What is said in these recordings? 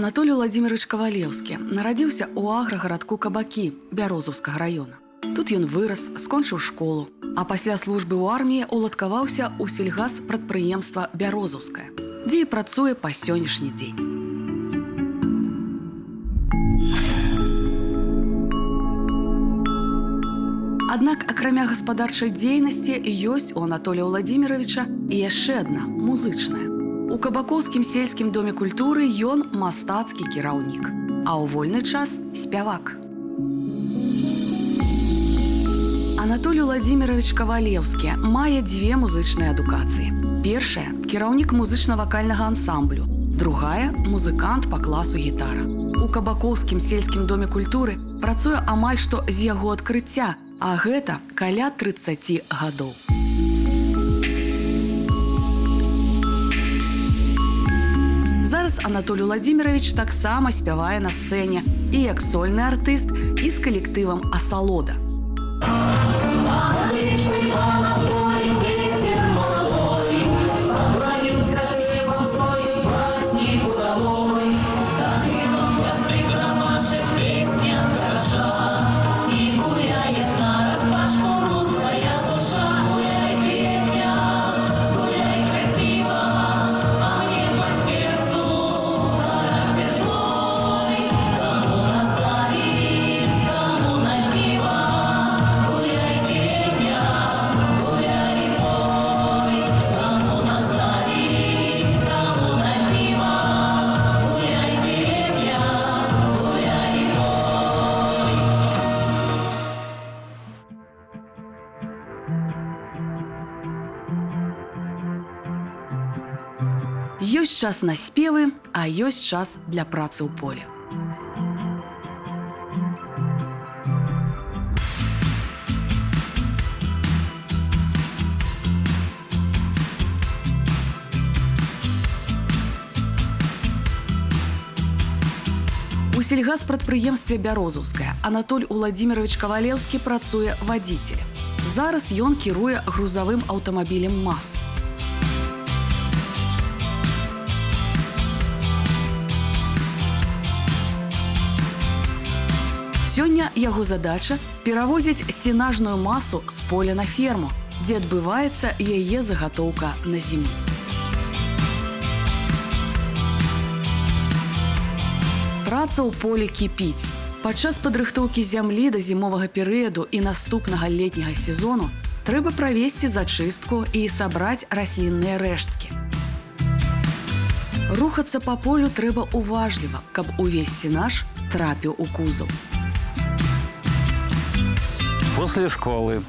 Анатолій Владимирович Кавалеўскі нарадзіўся ў аграгарадку Кабакі Бярозаўскага раёна. Тут ён вырас, скончыў школу, а пасля службы ў арміі уладкаваўся ў сельгазпрадпрыемства Бярозаўскае, дзе і працуе па сённяшні дзень. Аднак, акрамя гаспадарчай дзейнасці, ёсць у Анатолія Владимировича і яшчэ адна музычная. У Кабакоўскім сельскім доме культуры ён мастацкі кіраўнік, а ў вольны час спявак. Анатолій Владимирович Кавалеўскі мае дзве музычныя адукацыі. Першая – кіраўнік музычна-вакальнага ансамблю, другая – музыкант па класу гітара. У Кабакоўскім сельскім доме культуры працуе амаль што з яго адкрыцця, а гэта каля 30 гадоў. Зараз Анатолій Владимирович таксама спявае на сцэне і як сольны артыст, і з калектывам «Асалода». Ёсць час на спевы, а ёсць час для працы ў полі. У сельгазпрадпрыемстве Бярозаўскае Анатолій Владимирович Кавалеўскі працуе вадзіцелем. Зараз ён кіруе грузавым аўтамабілем МАЗ. Сёння яго задача – перавозіць сенажную масу з поля на ферму, дзе адбываецца яе загатоўка на зіму. Праца ў полі кіпіць. Падчас падрыхтоўкі зямлі да зімовага перыяду і наступнага летняга сезону трэба правесці зачыстку і сабраць раслінныя рэшткі. Рухацца па полю трэба уважліва, каб увесь сенаж трапіў у кузаў. После школы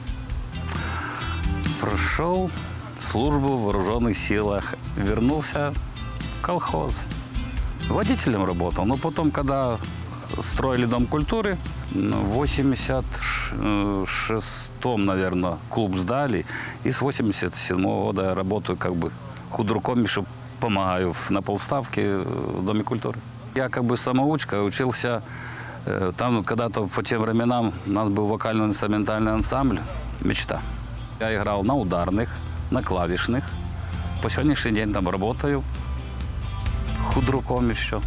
прошел службу в вооруженных силах, вернулся в колхоз. Водителем работал, но потом, когда строили Дом культуры, в 86-м, наверное, клуб сдали, и с 87-го года я работаю как бы худруком, еще помогаю на полставки в Доме культуры. Я как бы самоучка, учился. Там когда-то по тем временам у нас был вокально-инструментальный ансамбль «Мечта». Я играл на ударных, на клавишных. По сегодняшний день там работаю худруком еще.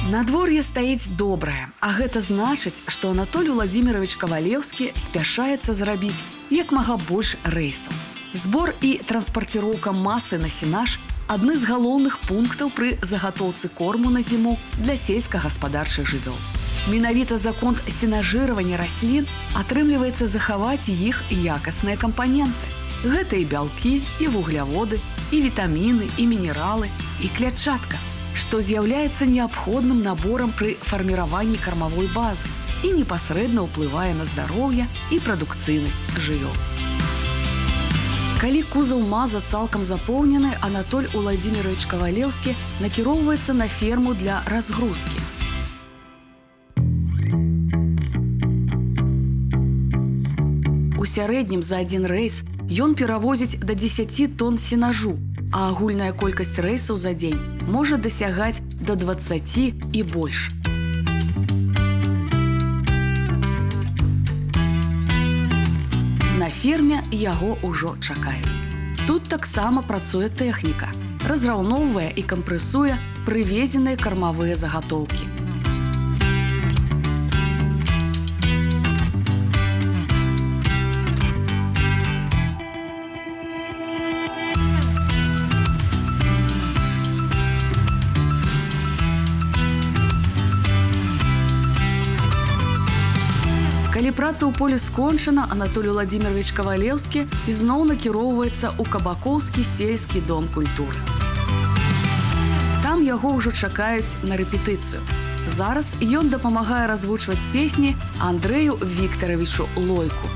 Надвор'е стаіць добрае, а гэта значыць, што Анатолій Владимирович Кавалеўскі спяшаецца зрабіць як мага больш рэйсаў. Збор і транспарціроўка масы на сенаж – адны з галоўных пунктаў пры загатоўцы корму на зіму для сельскагаспадарчых жывёл. Менавіта за конт сенажыравання раслін атрымліваецца захаваць іх якасныя кампаненты. Гэта і бялкі, і вугляводы, і вітаміны, і мінералы, і клятчатка, што з'яўляецца неабходным наборам пры фарміраванні кармавой базы і непасрэдна ўплывае на здароўе і прадукцыйнасць жывёл. Калі кузаў МАЗа цалкам запоўнены, Анатолій Владимирович Кавалеўскі накіроўваецца на ферму для разгрузкі. У сярэднім за адзін рэйс ён перавозіць да 10 тонн сенажу, а агульная колькасць рэйсаў за дзень можа дасягаць да 20 і больш. ферме яго ўжо чакаюць. Тут таксама працуе тэхніка, разраўноўвае і кампрэсуе прывезеныя кармавыя загатоўкі. Калі праца ў полі скончана, Анатолій Владимирович Кавалеўскі ізноў накіроўваецца ў Кабакоўскі сельскі дом культуры. Там яго ўжо чакаюць на рэпетыцыю. Зараз ён дапамагае развучваць песні Андрэю Віктаравічу Лойку.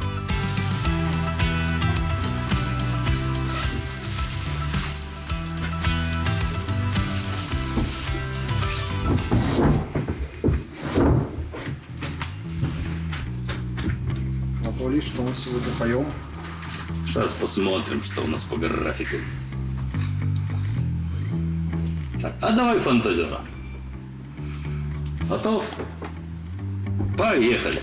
Анатолий, что мы сегодня поем? Сейчас посмотрим, что у нас по графику. Так, а давай фантазера. Готов? Поехали.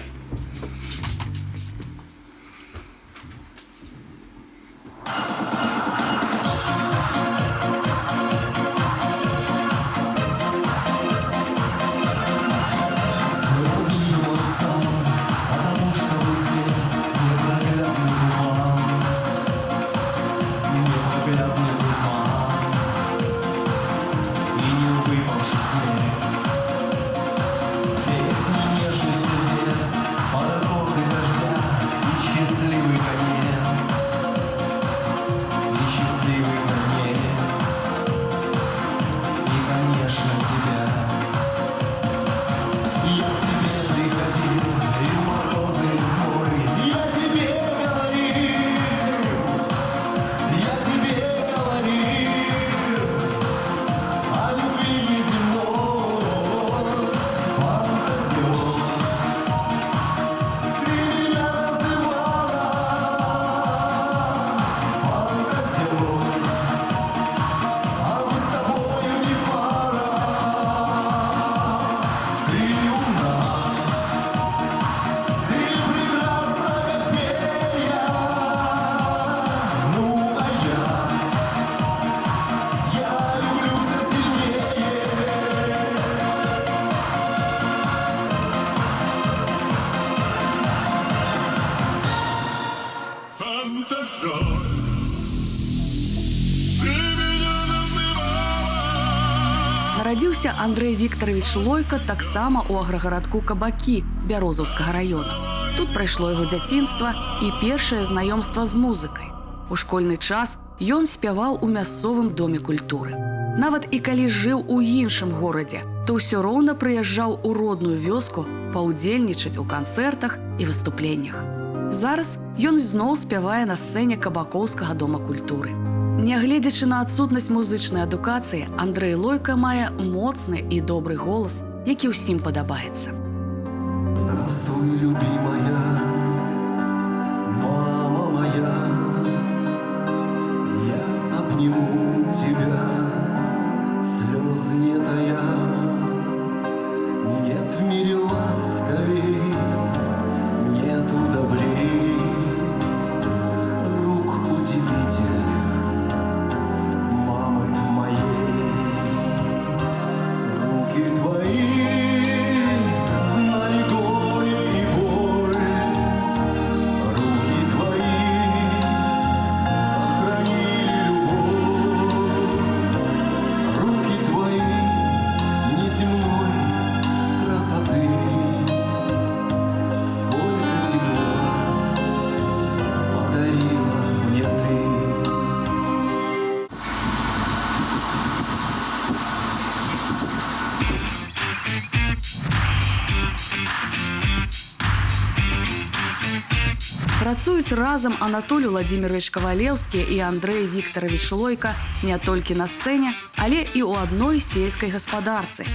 Нарадзіўся Андрэй Віктаравіч Лойка таксама ў аграгарадку Кабакі Бярозаўскага раёна. Тут прайшло яго дзяцінства і першае знаёмства з музыкай. У школьны час ён спяваў у мясцовым доме культуры. Нават і калі жыў у іншым горадзе, то ўсё роўна прыязджаў у родную вёску паўдзельнічаць у канцэртах і выступленнях. Зараз ён зноў спявае на сцэне Кабакоўскага дома культуры. Нягледзячы на адсутнасць музычнай адукацыі, Андрэй Лойка мае моцны і добры голас, які ўсім падабаецца. Здравствуй, любимая, мама моя, я обниму тебя, слез не тая. Нет в мире ласковей, нету добрей, рук удивительных мамы моей. Руки твои знали горе и боль, руки твои сохранили любовь, руки твои неземной красоты. Сколько тепла подарила мне ты. Працуюць разам Анатолій Владимирович Кавалеўскі і Андрэй Віктаравіч Лойка не толькі на сцэне, але і ў адной сельскай гаспадарцы.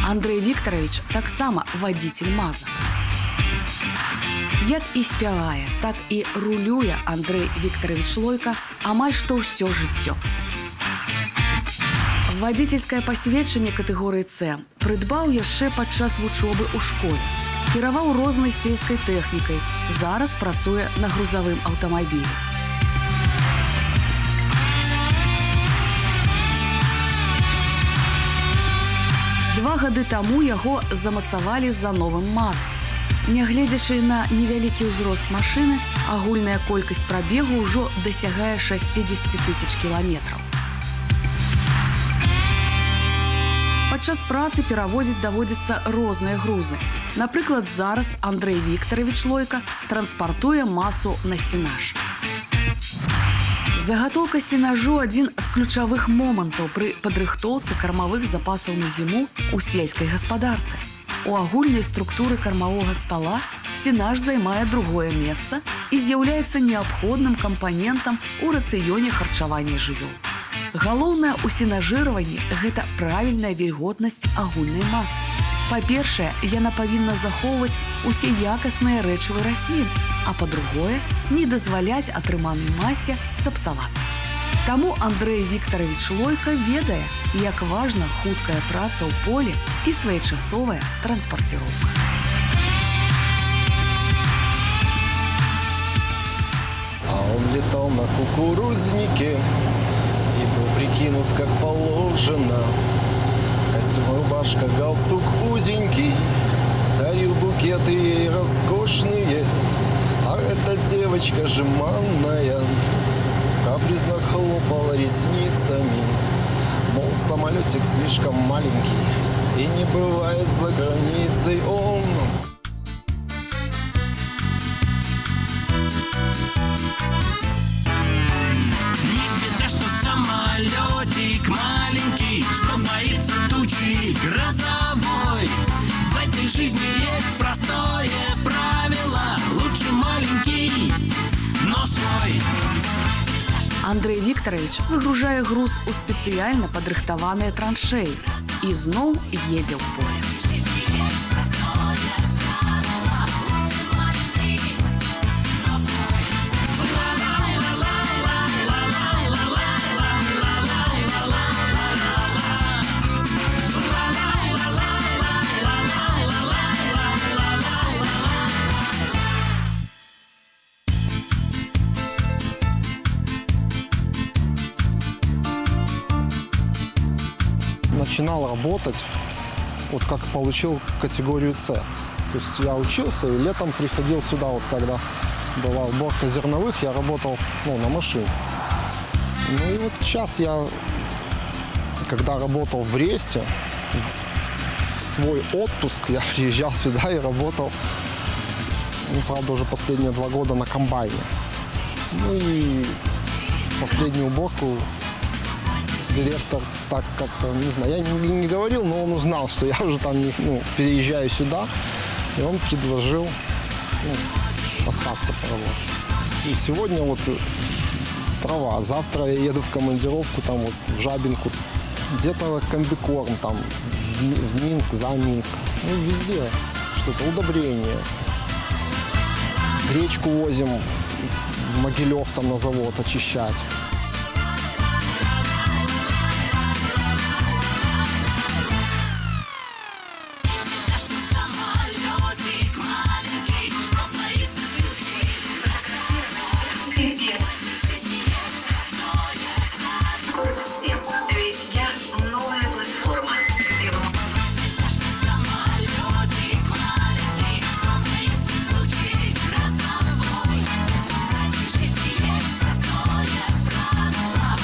Андрэй Віктаравіч таксама вадзіцель маза. Як і спявае, так і рулюе Андрэй Віктаравіч Лойка амаль што ўсё жыццё. Вадзіцельскае пасведчанне катэгорыі С прыдбаў яшчэ падчас вучобы ў школе. Кіраваў рознай сельскай тэхнікай, зараз працуе на грузавым аўтамабілі. Два гады таму яго замацавалі за новым МАЗам. Нягледзячы на невялікі ўзрост машыны, агульная колькасць прабегу ўжо дасягае 60 000 кіламетраў. Падчас працы перавозіць даводзіцца розныя грузы. Напрыклад, зараз Андрэй Віктаравіч Лойка транспартуе масу на сенаж. Загатоўка сенажу – адзін з ключавых момантаў пры падрыхтоўцы кармавых запасаў на зіму ў сельскай гаспадарцы. У агульнай структуры кармавога стала сенаж займае другое месца і з'яўляецца неабходным кампанентам у рацыёне харчавання жывёл. Галоўнае ў сенажыраванні – гэта правільная вільготнасць агульнай масы. Па-першае, яна павінна захоўваць усе якасныя рэчывы раслін, а па-другое, не дазваляць атрыманай масе сапсавацца. Таму Андрэй Віктаравіч Лойка ведае, як важна хуткая праца ў полі і своечасовая транспарціроўка. А он летал на кукурузнике и был прикинут как положено. Костюм, рубашка, галстук узенький, дарил букеты ей роскошные. А эта девочка жеманная капризно хлопала ресницами. Мол, самолетик слишком маленький и не бывает за границей он. Грозовой. В этой жизни есть простое правило: лучше маленький, но свой. Андрэй Віктаравіч выгружае груз у спецыяльна падрыхтаваныя траншеі і зноў едзе ў поле. Начинал работать, вот как получил категорию С. То есть я учился и летом приходил сюда, вот когда была уборка зерновых, я работал на машине. Ну и вот сейчас я, когда работал в Бресте, в свой отпуск я приезжал сюда и работал, правда, уже последние 2 года на комбайне. Ну и последнюю уборку директор так как-то, не знаю, я не говорил, но он узнал, что я уже там переезжаю сюда, и он предложил остаться поработать. Сегодня вот трава, завтра я еду в командировку там вот в Жабинку, где-то комбикорм там в Минск, за Минск, везде что-то, удобрение. Гречку возим в Могилев там на завод очищать. Ведь я новая платформа.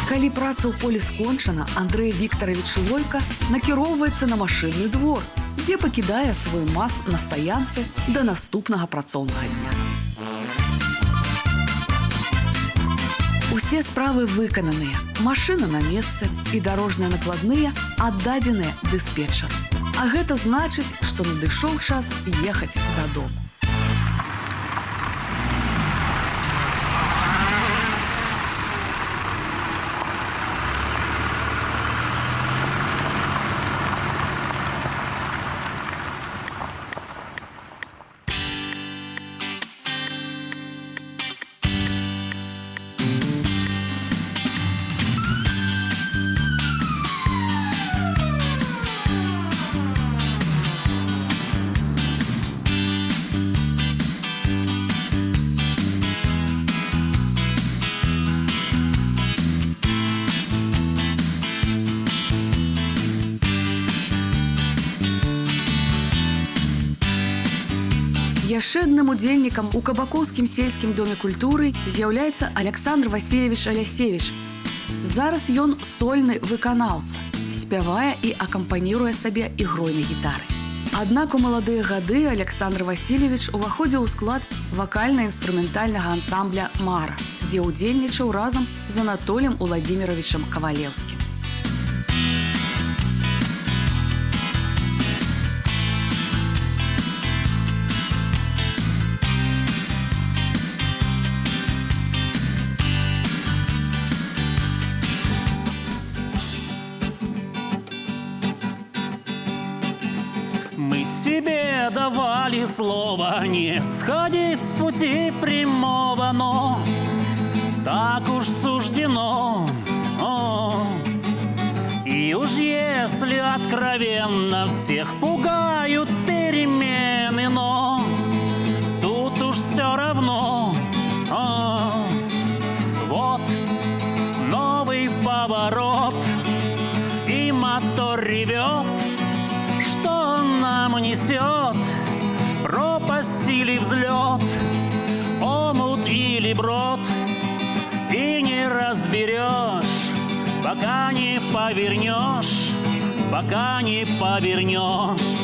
Калі праца ў полі скончана, Андрэй Віктаравіч Лойка накіроўваецца на машынны двор, дзе пакідае свой МАЗ на стаянцы да наступнага працоўнага дня. Усе справы выкананыя, машына на месцы і дарожныя накладныя аддадзеныя дыспетчару. А гэта значыць, што надышоў час ехаць дадому. Яшчэ адным удзельнікам у Кабакоўскім сельскім доме культуры з'яўляецца Александр Васильевич Алясевич. Зараз ён сольны выканаўца, спявае і акампаніруе сабе ігрой на гітары. Аднак у маладыя гады Александр Васильевич уваходзіў у склад вакальна-інструментальнага ансамбля «Мара», дзе ўдзельнічаў разам з Анатоліем Уладзіміровичам Кавалеўскім. Мы себе давали слово не сходить с пути прямого, но так уж суждено. И уж если откровенно всех пугают перемены, но тут уж все равно. Вот новый поворот, и мотор ревет. Что нам несет? Пропасть или взлет? Омут или брод? И не разберешь, пока не повернешь, пока не повернешь.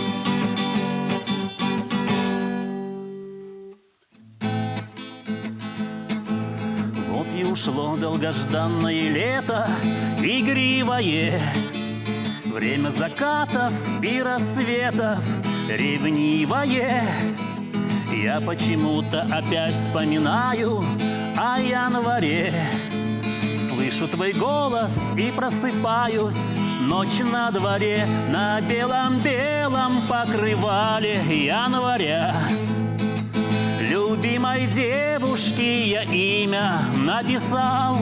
Вот и ушло долгожданное лето, игривое. Время закатов и рассветов ревнивое. Я почему-то опять вспоминаю о январе. Слышу твой голос и просыпаюсь. Ночь на дворе, на белом-белом покрывале января. Любимой девушке я имя написал.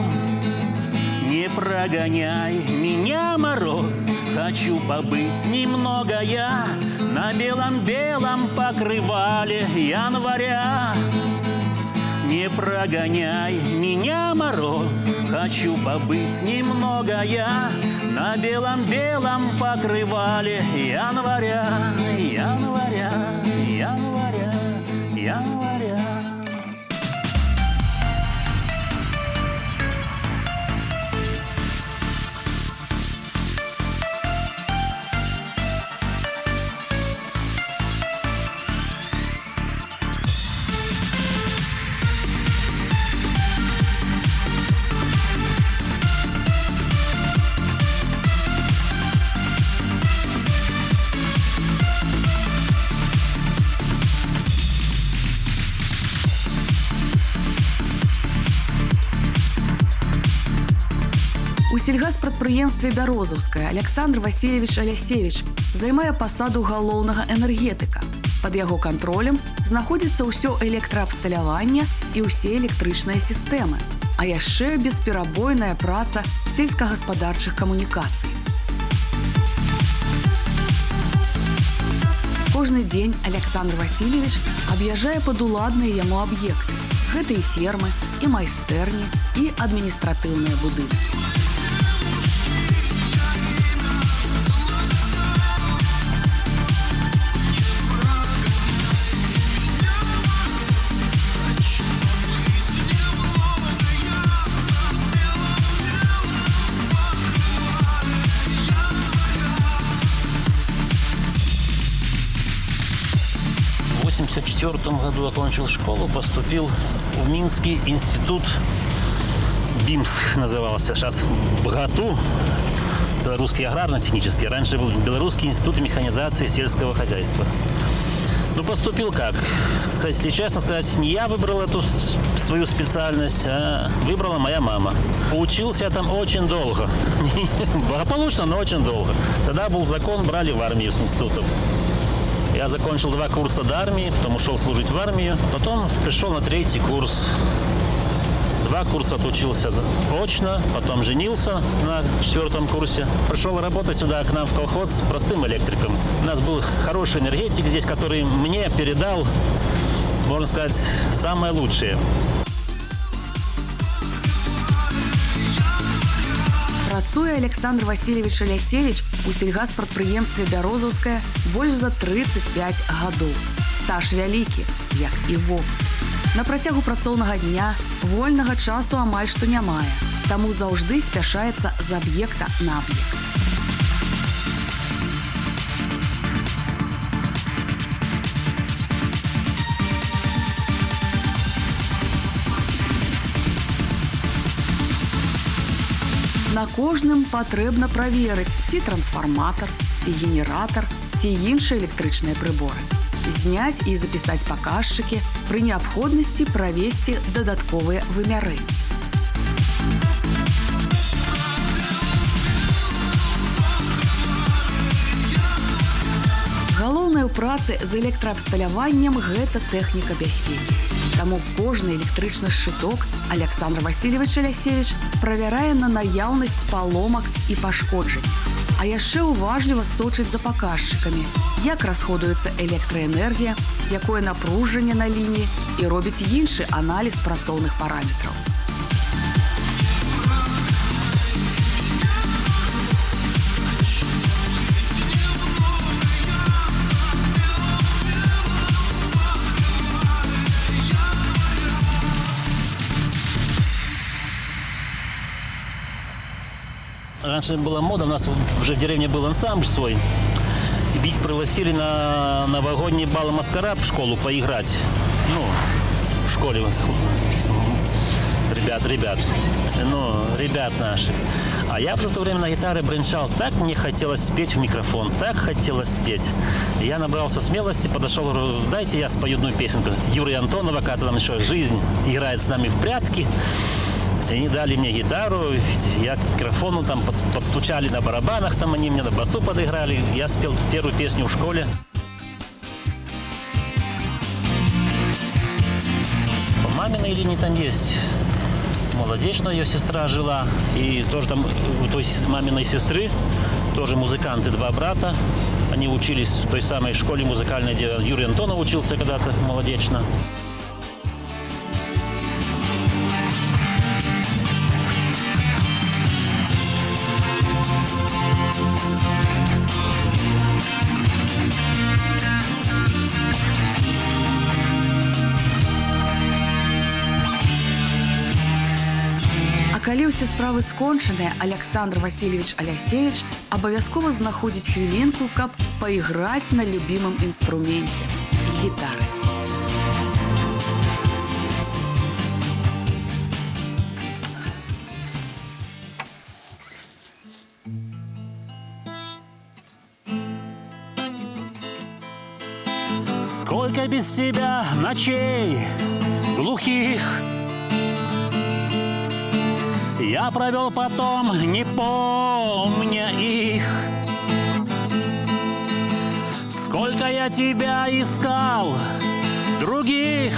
Не прогоняй меня, мороз, хочу побыть немного я на белом-белом покрывале января. Не прогоняй меня, мороз, хочу побыть немного я на белом-белом покрывале января, января, января, января. У сельгаспрадпрыемстве «Бярозаўскае» Александр Васильевич Алясевич займае пасаду галоўнага энергетыка. Пад яго кантролем знаходзіцца ўсё электраабсталяванне і ўсе электрычныя сістэмы, а яшчэ бесперабойная праца сельскагаспадарчых камунікацый. Кожны дзень Александр Васильевич аб'язджае падуладныя яму аб'екты. Гэта і фермы, і майстэрні, і адміністратыўныя будынкі. В 1984 году окончил школу, поступил в Минский институт, БИМС назывался, сейчас БГАТУ, Белорусский аграрно-технический, раньше был Белорусский институт механизации сельского хозяйства. Ну, поступил как? Если честно сказать, не я выбрал эту свою специальность, а выбрала моя мама. Учился я там очень долго. Благополучно, но очень долго. Тогда был закон, брали в армию с институтом. Я закончил 2 курса до армии, потом ушел служить в армию. Потом пришел на 3-й курс. 2 курса отучился очно, потом женился на 4-м курсе. Пришел работать сюда к нам в колхоз простым электриком. У нас был хороший энергетик здесь, который мне передал, можно сказать, самое лучшее. Працуе Александр Васильевич Алясевич у сельгаспрадпрыемстве «Бярозаўскае» больш за 35 гадоў. стаж вялікі, як і вопыт. На працягу працоўнага дня вольнага часу амаль што не мае, таму заўжды спяшаецца з аб'екта на аб'ект. На кожным патрэбна праверыць, ці трансфарматар, ці генератар, ці іншыя электрычныя прыборы. Зняць і запісаць паказчыкі, пры неабходнасці правесці дадатковыя вымярэнні. Галоўнае ў працы з электраабсталяваннем гэта тэхніка бяспекі. Таму кожны электрычны шчыток Александр Васильевич Алясевич правярае на наяўнасць паломак і пашкоджань. А яшчэ уважліва сочыць за паказчыкамі, як расходуецца электраэнергія, якое напружанне на лініі і робіць іншы аналіз працоўных параметраў. Раньше была мода, у нас уже в деревне был ансамбль свой. И их пригласили на новогодний бал маскарад в школу поиграть. Ну, в школе. Ребят наши. А я уже в то время на гитаре бренчал. Так мне хотелось спеть в микрофон, так хотелось спеть. И я набрался смелости, подошел, говорю, дайте я спою одну песенку. Юрий Антонов, оказывается, там еще «Жизнь» играет с нами в прятки. И они дали мне гитару, я к микрофону там подстучали на барабанах, там они мне на басу подыграли. Я спел первую песню в школе. По маминой линии там есть молодечная, ее сестра жила. И тоже там у той маминой сестры тоже музыканты, два брата. Они учились в той самой школе музыкальной, где Юрий Антонов учился когда-то молодечно. Калі ўсе справы скончаныя, Александр Васильевич Алясевич абавязкова знаходзіць хвілінку, каб паіграць на любімым інструменце – гітары. Сколько без тебя ночей глухих я провел потом, не помня их. Сколько я тебя искал, других,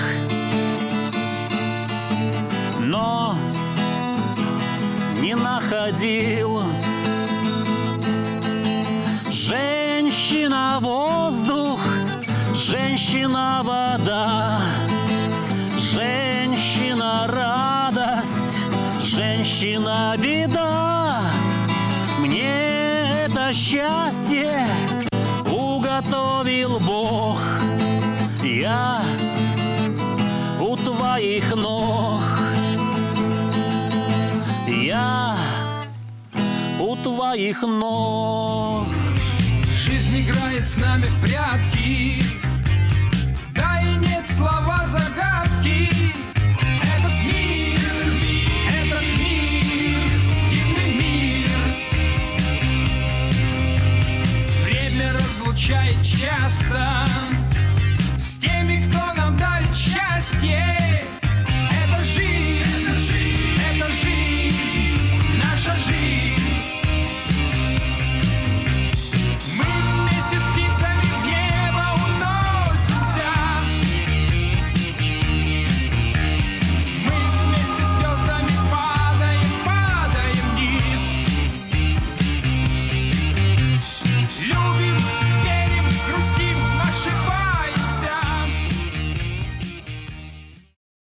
но не находил. Женщина воздух, женщина вода, женщина радость, женщина беда. Мне это счастье уготовил Бог. Я у твоих ног. Я у твоих ног. Жизнь играет с нами в прятки, да и нет слова загадки.